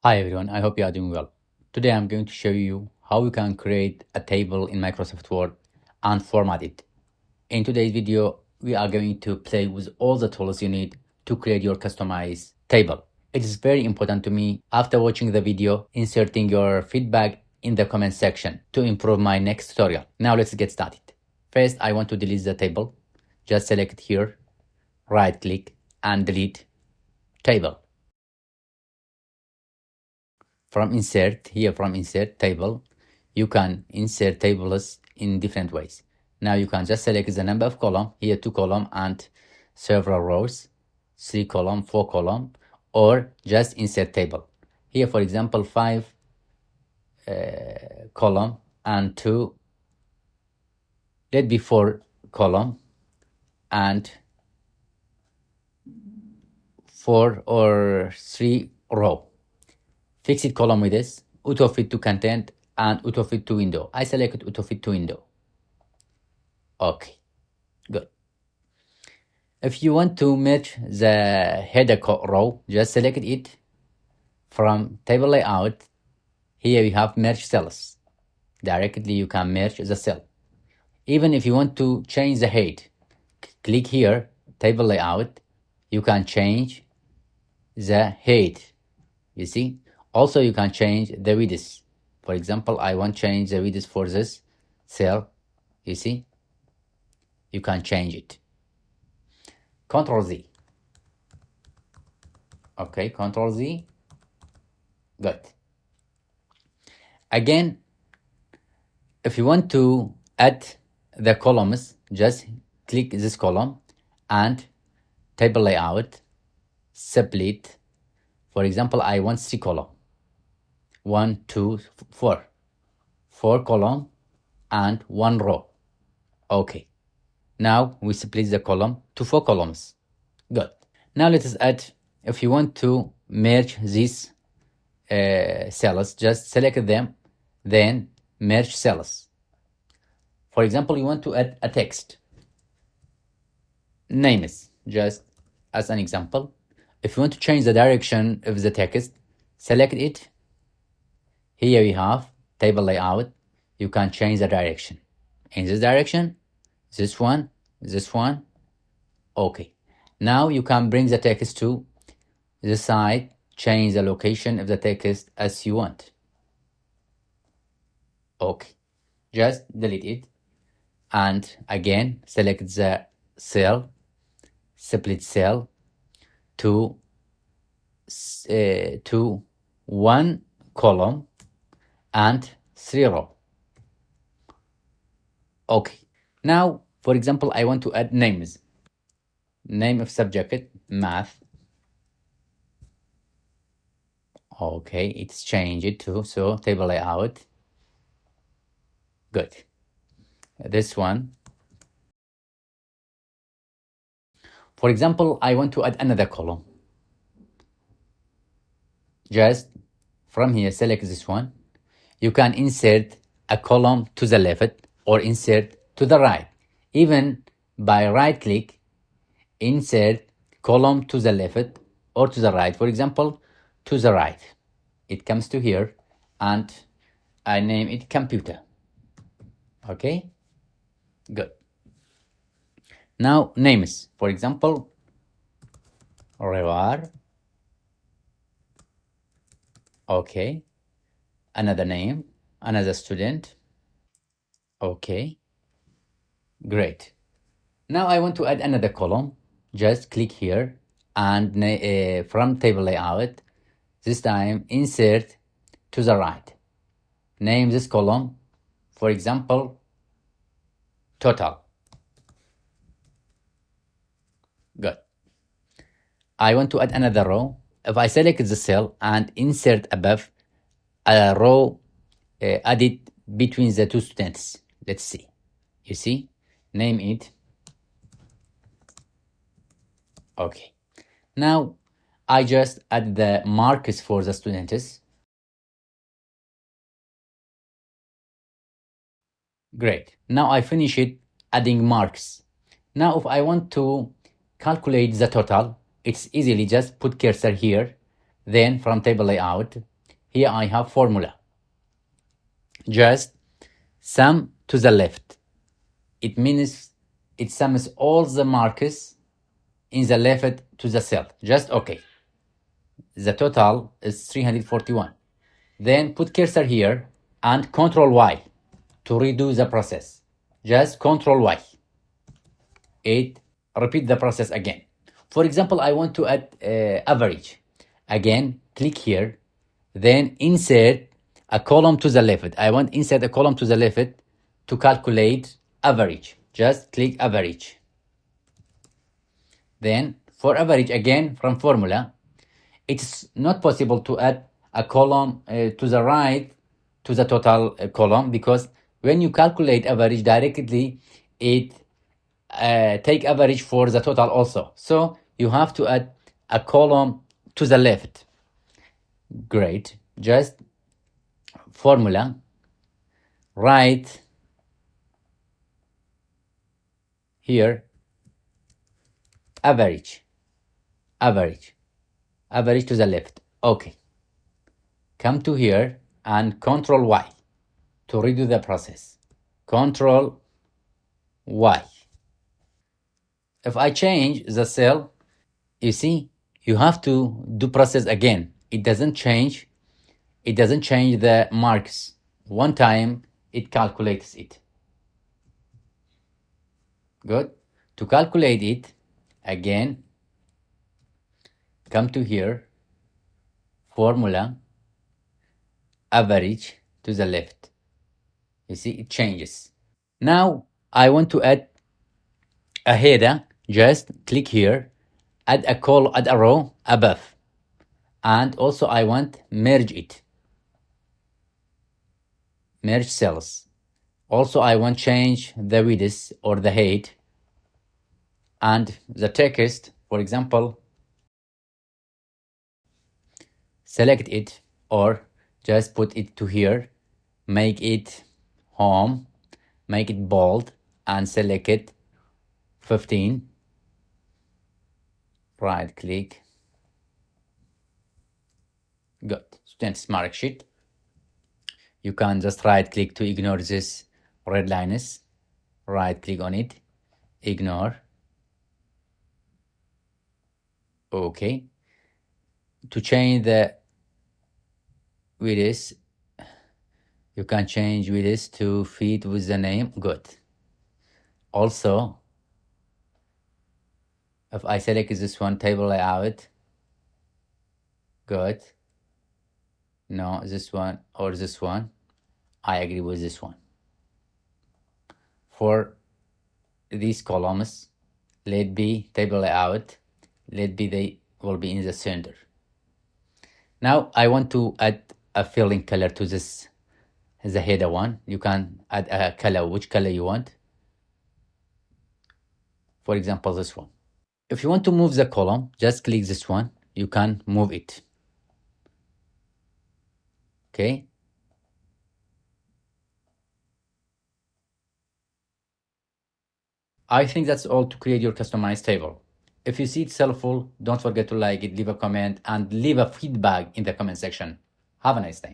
Hi everyone, I hope you are doing well. Today I'm going to show you how you can create a table in Microsoft Word and format it. In today's video, we are going to play with all the tools you need to create your customized table. It is very important to me, after watching the video, inserting your feedback in the comment section to improve my next tutorial. Now let's get started. First, I want to delete the table. Just select it here, right click and delete table. From insert table, you can insert tables in different ways. Now you can just select the number of column here, 2 column and several rows, 3 column, 4 column, or just insert table here, for example 5 column and 2, let be 4 column and 4 or 3 row. Fixed column with this, auto fit to content and auto fit to window. I select auto fit to window. Okay, good. If you want to merge the header row, just select it from table layout. Here we have merge cells. Directly you can merge the cell. Even if you want to change the height, click here, table layout. You can change the height. You see? Also, you can change the width. For example, I want to change the width for this cell. You see? You can change it. Control Z. Okay, Control Z. Good. Again, if you want to add the columns, just click this column and table layout, split. For example, I want 3 column. 1, 2, 4. 4 column and 1 row. Okay. Now we split the column to 4 columns. Good. Now let us add, if you want to merge these cells, just select them, then merge cells. For example, you want to add a text. Names, just as an example. If you want to change the direction of the text, select it. Here we have table layout. You can change the direction. In this direction, this one. Okay. Now you can bring the text to the side, change the location of the text as you want. Okay. Just delete it. And again, select the cell, split cell to 1 column and 3 row. Okay. Now, for example, I want to add names. Name of subject, math. Okay, it's changed to so table layout. Good. This one. For example, I want to add another column. Just from here, select this one. You can insert a column to the left or insert to the right. Even by right click, insert column to the left or to the right. For example, to the right. It comes to here and I name it computer. Okay, good. Now names, for example, Revar. Okay, another name, another student. Okay, great. Now I want to add another column. Just click here and from table layout, this time insert to the right. Name this column, for example, total. Good. I want to add another row. If I select the cell and insert above a row added between the two students, let's see. You see, name it. Okay. Now I just add the marks for the students. Great. Now I finish it adding marks. Now if I want to calculate the total, it's easily just put cursor here, then from table layout, Here I have formula. Just sum to the left. It means it sums all the marks in the left to the cell. Just okay. The total is 341. Then put cursor here and Control Y to redo the process. Just Control Y. Repeat the process again. For example, I want to add average. Again, click here, then insert a column to the left. I want insert a column to the left to calculate average. Just click average. Then for average again from formula, it's not possible to add a column to the right to the total column, because when you calculate average directly, it take average for the total also. So you have to add a column to the left. Great. Just formula, write here average to the left. Okay. Come to here and Control Y to redo the process. Control Y. If I change the cell, you see, you have to do process again. It doesn't change the marks. One time it calculates it. Good. To calculate it, again, come to here, formula, average to the left. You see, it changes. Now I want to add a header. Just click here, add a row above, and also I want merge cells. Also I want change the width or the height, and the text, for example, select it or just put it to here, make it home, make it bold, and select it 15. Right click. Good. Students mark sheet. You can just right click to ignore this red lines. Right click on it, ignore. Okay. To change the width, you can change width to fit with the name. Good. Also, if I select this one, table layout, good. No, this one or this one, I agree with this one. For these columns, let be table layout, let be they will be in the center. Now I want to add a filling color to this, the header one. You can add a color, which color you want. For example, this one. If you want to move the column, just click this one. You can move it. Okay. I think that's all to create your customized table. If you see it helpful, don't forget to like it, leave a comment, and leave a feedback in the comment section. Have a nice day.